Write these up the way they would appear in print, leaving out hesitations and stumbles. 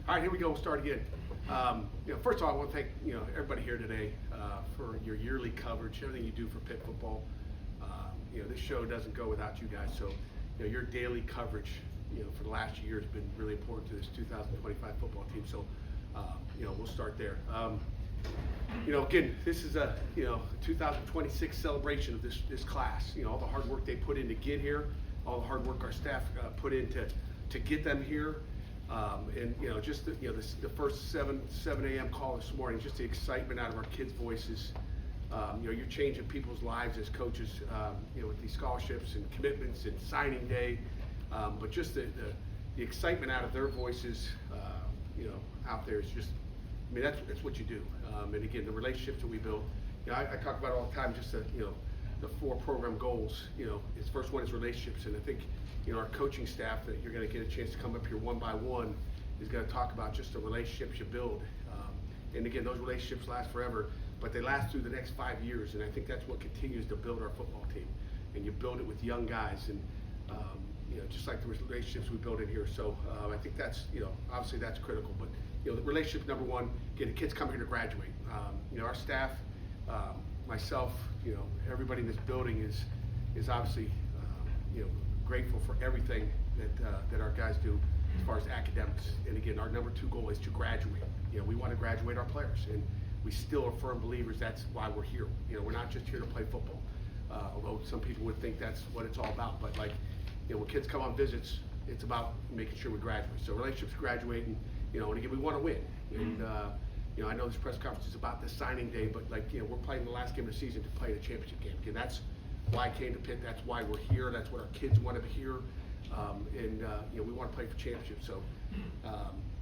All right, here we go. We'll start again. First of all, I want to thank everybody here today for your yearly coverage, everything you do for Pitt football. This show doesn't go without you guys. So, your daily coverage, for the last year has been really important to this 2025 football team. So, we'll start there. Again, this is a 2026 celebration of this class. All the hard work they put in to get here, all the hard work our staff put in to get them here. Just the first 7 a.m. call this morning, just the excitement out of our kids' voices. You're changing people's lives as coaches, with these scholarships and commitments and signing day. But just the excitement out of their voices, out there is just, that's what you do. And again, the relationships that we build. I talk about it all the time, just the 4 program goals. Its first one is relationships, and I think our coaching staff that you're going to get a chance to come up here one by one is going to talk about just the relationships you build. And again, those relationships last forever, but they last through the next 5 years, and I think that's what continues to build our football team. And you build it with young guys, and just like the relationships we build in here. So I think that's obviously that's critical. But the relationship number one, again, the kids come here to graduate. Our staff, myself, everybody in this building is obviously grateful for everything that our guys do as far as academics. And again, our number 2 goal is to graduate. We want to graduate our players, and we still are firm believers that's why we're here. We're not just here to play football, although some people would think that's what it's all about. But when kids come on visits, it's about making sure we graduate. So relationships, graduating, and again, we want to win. And I know this press conference is about the signing day, but we're playing the last game of the season to play the championship game. Again, that's why I came to Pitt. That's why we're here. That's what our kids want to hear. We want to play for championship. So,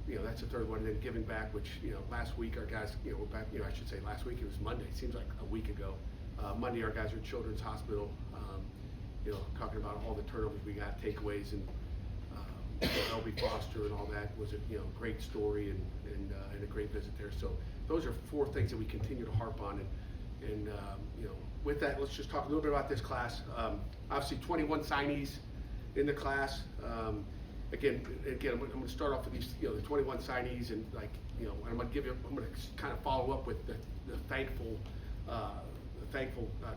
that's the third one. And then giving back, which, last week our guys, were back, I should say last week, it was Monday. It seems like a week ago. Monday, our guys are at Children's Hospital, talking about all the turnovers we got, takeaways, and LB Foster and all that was a great story and a great visit there. So those are 4 things that we continue to harp on. And with that, let's just talk a little bit about this class. Obviously, 21 signees in the class. Again, I'm going to start off with these, the 21 signees, and I'm going to kind of follow up with the thankful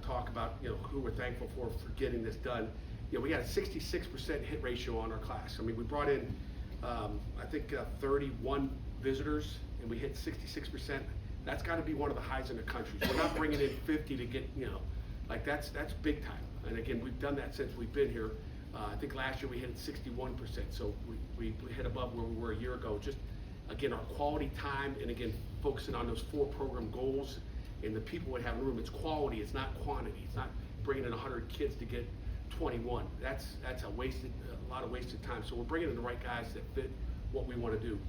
talk about who we're thankful for getting this done. We got a 66% hit ratio on our class. We brought in I think 31 visitors, and we hit 66%. That's got to be one of the highs in the country. So we're not bringing in 50 to get, that's big time. And again, we've done that since we've been here. I think last year we hit 61%. So we hit above where we were a year ago. Just, again, our quality time, and again, focusing on those 4 program goals and the people we have in the room. It's quality, it's not quantity. It's not bringing in 100 kids to get 21. That's a lot of wasted time. So we're bringing in the right guys that fit what we want to do.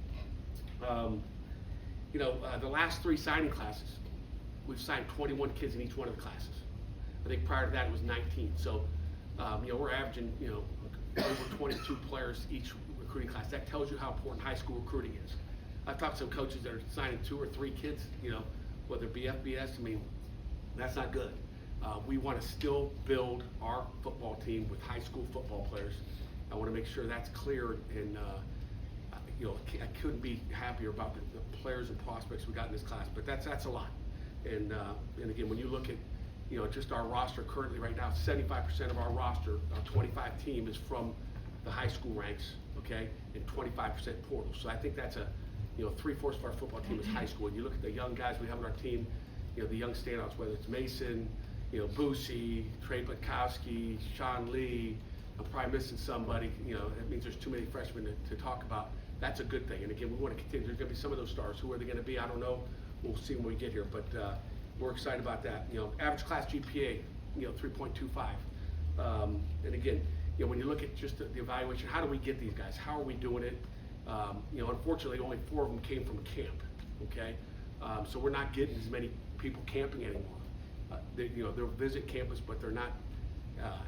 The last 3 signing classes, we've signed 21 kids in each one of the classes. I think prior to that it was 19. So, we're averaging, over 22 players each recruiting class. That tells you how important high school recruiting is. I've talked to some coaches that are signing 2 or 3 kids, whether it be FBS. That's not good. We want to still build our football team with high school football players. I want to make sure that's clear, and I couldn't be happier about the players and prospects we got in this class. But that's a lot. And again, when you look at just our roster currently right now, 75% of our roster, our 25 team, is from the high school ranks, okay, and 25% portal. So I think that's a 3/4 of our football team is high school. And you look at the young guys we have on our team, the young standouts, whether it's Mason, Boosie, Trey Butkowski, Sean Lee. I'm probably missing somebody. It means there's too many freshmen to talk about. That's a good thing. And again, we want to continue. There's going to be some of those stars. Who are they going to be? I don't know. We'll see when we get here. But we're excited about that. Average class GPA, 3.25. And again, when you look at just the evaluation, how do we get these guys? How are we doing it? Unfortunately, only 4 of them came from camp. Okay, so we're not getting as many people camping anymore. They'll visit campus, but they're not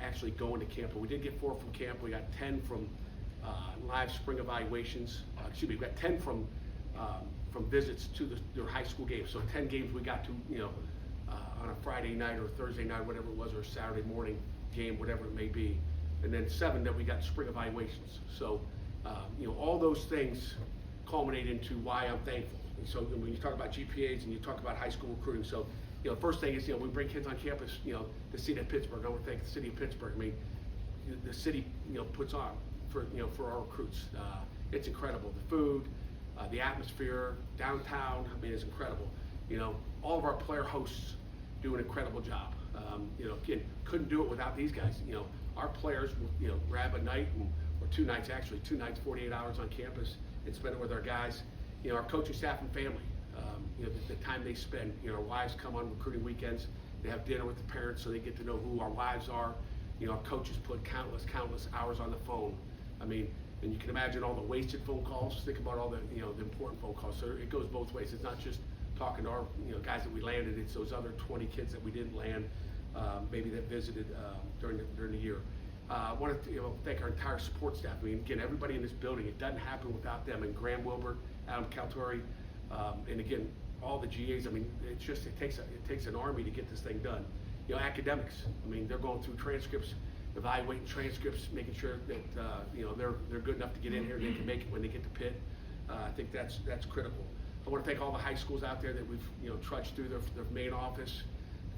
actually going to camp. But we did get 4 from camp. We got 10 from live spring evaluations. We got 10 from visits to their high school games. So 10 games we got to, on a Friday night or Thursday night, whatever it was, or Saturday morning game, whatever it may be. And then 7 that we got spring evaluations. So, all those things culminate into why I'm thankful. And so when you talk about GPAs and you talk about high school recruiting, so first thing is we bring kids on campus, the city of Pittsburgh. I want to thank the city of Pittsburgh. I mean, the city puts on for our recruits. It's incredible. The food, the atmosphere, downtown. I mean, it's incredible. All of our player hosts do an incredible job. Again, couldn't do it without these guys. Our players, grab a night or 2 nights actually, 2 nights, 48 hours on campus and spend it with our guys. Our coaching staff and family. The time they spend. Our wives come on recruiting weekends. They have dinner with the parents so they get to know who our wives are. Our coaches put countless hours on the phone. I mean, and you can imagine all the wasted phone calls. Think about all the the important phone calls. So it goes both ways. It's not just talking to our guys that we landed. It's those other 20 kids that we didn't land, maybe that visited during the year. I want to thank our entire support staff. I mean, again, everybody in this building. It doesn't happen without them. And Graham Wilbert, Adam Caltori, and again, all the GAs. I mean, it takes an army to get this thing done. Academics. I mean, they're going through transcripts, evaluating transcripts, making sure that they're good enough to get in here and they can make it when they get to Pitt. I think that's critical. I want to thank all the high schools out there that we've trudged through their main office,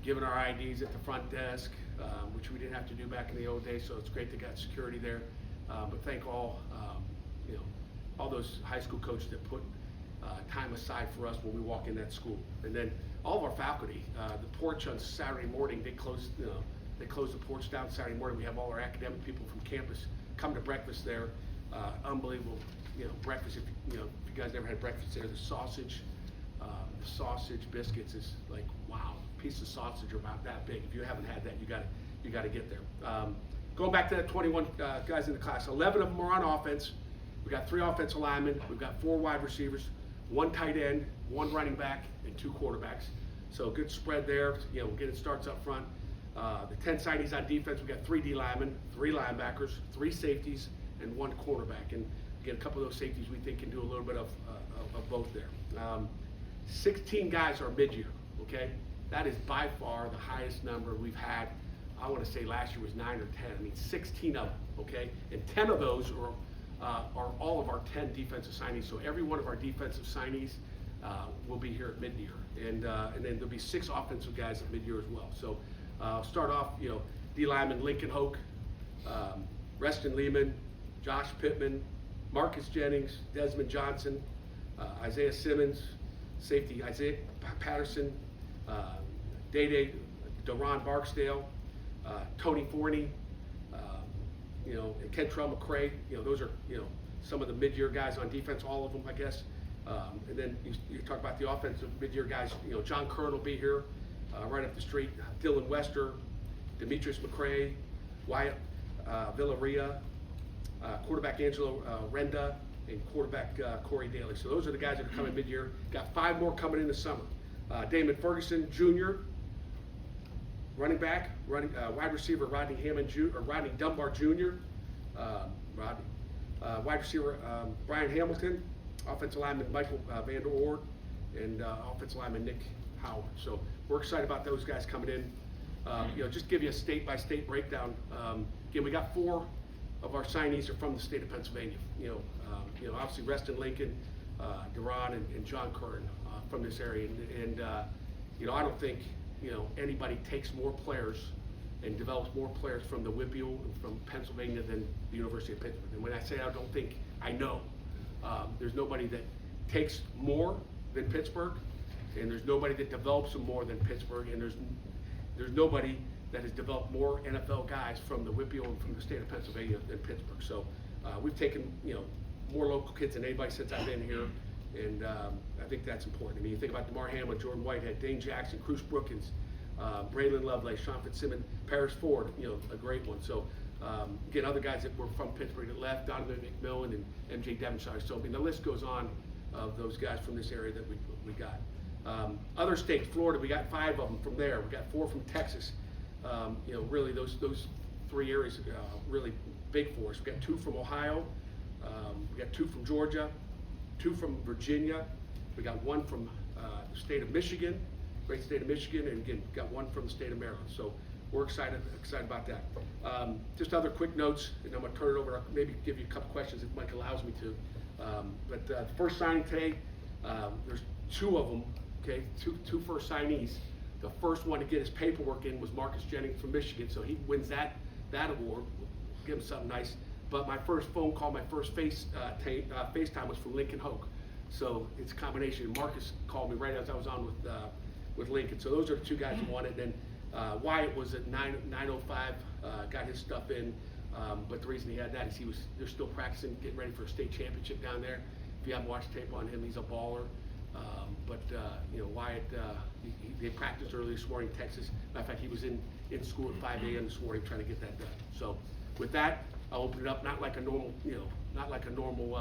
given our IDs at the front desk, which we didn't have to do back in the old days. So it's great they got security there. But thank all those high school coaches that put time aside for us when we walk in that school. And then all of our faculty, the porch on Saturday morning, they close the porch down Saturday morning. We have all our academic people from campus come to breakfast there. Unbelievable, breakfast. If you guys never had breakfast there, the sausage biscuits is like, wow. Piece of sausage are about that big. If you haven't had that, you got to get there. Going back to the 21 guys in the class, 11 of them are on offense. We got 3 offensive linemen. We've got 4 wide receivers, 1 tight end, 1 running back, and 2 quarterbacks. So good spread there. Getting starts up front. The 10 signees on defense. We got 3 D linemen, 3 linebackers, 3 safeties, and 1 cornerback. And again, a couple of those safeties we think can do a little bit of both there. 16 guys are mid-year. Okay. That is by far the highest number we've had. I want to say last year was 9 or 10. I mean, 16 of them, okay? And 10 of those are all of our 10 defensive signees. So every one of our defensive signees will be here at mid-year. And then there'll be 6 offensive guys at mid-year as well. So I'll start off, D lineman Lincoln Hoke, Reston Lehman, Josh Pittman, Marcus Jennings, Desmond Johnson, Isaiah Simmons, safety Isaiah Patterson, Day-Day, Deron Barksdale, Tony Forney, and Kentrell McCray. Those are, some of the mid-year guys on defense, all of them, I guess. And then you talk about the offensive mid-year guys. John Kern will be here, right up the street. Dylan Wester, Demetrius McCray, Wyatt Villaria, quarterback Angelo Renda, and quarterback Corey Daly. So those are the guys that are coming mid-year. Got 5 more coming in the summer. Damon Ferguson Jr., running back, wide receiver Rodney Dunbar Jr., wide receiver Brian Hamilton, offensive lineman Michael Vander Oord, and offensive lineman Nick Howard. So we're excited about those guys coming in. Just give you a state-by-state breakdown. Again, we got 4 of our signees are from the state of Pennsylvania. Obviously Reston Lincoln, Deron, and John Kern from this area. And I don't think anybody takes more players and develops more players from the WPIAL and from Pennsylvania than the University of Pittsburgh. And when I say I don't think, I know. There's nobody that takes more than Pittsburgh, and there's nobody that develops them more than Pittsburgh, and there's nobody that has developed more NFL guys from the WPIAL and from the state of Pennsylvania than Pittsburgh. So we've taken more local kids than anybody since I've been here, and I think that's important. I mean, you think about DeMar Hamlin, Jordan Whitehead, Dane Jackson, Cruz Brookins, Braylon Lovelace, Sean Fitzsimmons, Paris Ford, a great one. So again, other guys that were from Pittsburgh that left, Donovan McMillan and MJ Devonshire. So I mean, the list goes on of those guys from this area that we got. Other states, Florida, we got 5 of them from there. We got 4 from Texas. Really those 3 areas really big for us. We got 2 from Ohio. We got 2 from Georgia, 2 from Virginia. We got 1 from the state of Michigan, great state of Michigan, and again, got 1 from the state of Maryland. So we're excited about that. Just other quick notes, and I'm going to turn it over. Maybe give you a couple questions if Mike allows me to. But the first signing today, there's two of them, okay, two first signees. The first one to get his paperwork in was Marcus Jennings from Michigan, so he wins that award. We'll give him something nice. But my first phone call, my first FaceTime was from Lincoln Hoke. So it's a combination. Marcus called me right as I was on with Lincoln. So those are the two guys who won it. And then Wyatt was at 9:05, got his stuff in. But the reason he had that is they're still practicing, getting ready for a state championship down there. If you haven't watched tape on him, he's a baller. Wyatt, they practiced early this morning in Texas. Matter of fact, he was in school at 5 a.m. this morning trying to get that done. So with that, I'll open it up, not like a normal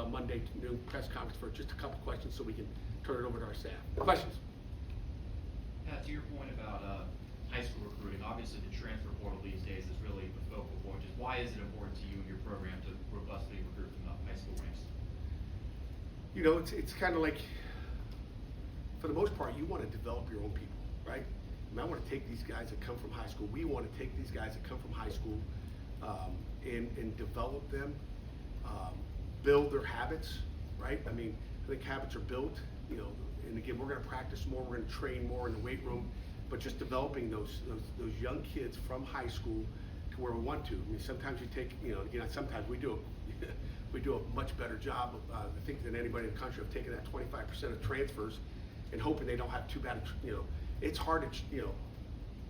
Monday noon press conference, for just a couple questions so we can turn it over to our staff. Questions? Pat, to your point about high school recruiting, obviously the transfer portal these days is really the focal point. Just why is it important to you and your program to robustly recruit from the high school ranks? You know, it's kind of like, for the most part, you want to develop your own people, right? I want to take these guys that come from high school. We want to take these guys that come from high school and develop them, build their habits, right? I mean, I think habits are built, you know, and again, we're going to practice more, we're going to train more in the weight room, but just developing those young kids from high school to where we want to. I mean, sometimes you take, you know, sometimes we do a much better job, I think, than anybody in the country of taking that 25% of transfers and hoping they don't have too bad, you know, it's hard to, you know,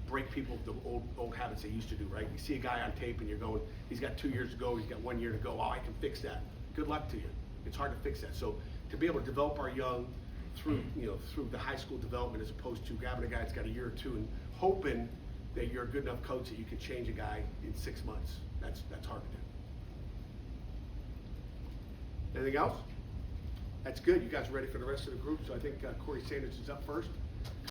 break people with the old habits they used to do, right? You see a guy on tape and you're going, he's got 2 years to go, he's got 1 year to go, oh, I can fix that. Good luck to you. It's hard to fix that. So to be able to develop our young through, you know, through the high school development as opposed to grabbing a guy that's got a year or two and hoping that you're a good enough coach that you can change a guy in 6 months. That's hard to do. Anything else? That's good. You guys are ready for the rest of the group. So I think Corey Sanders is up first.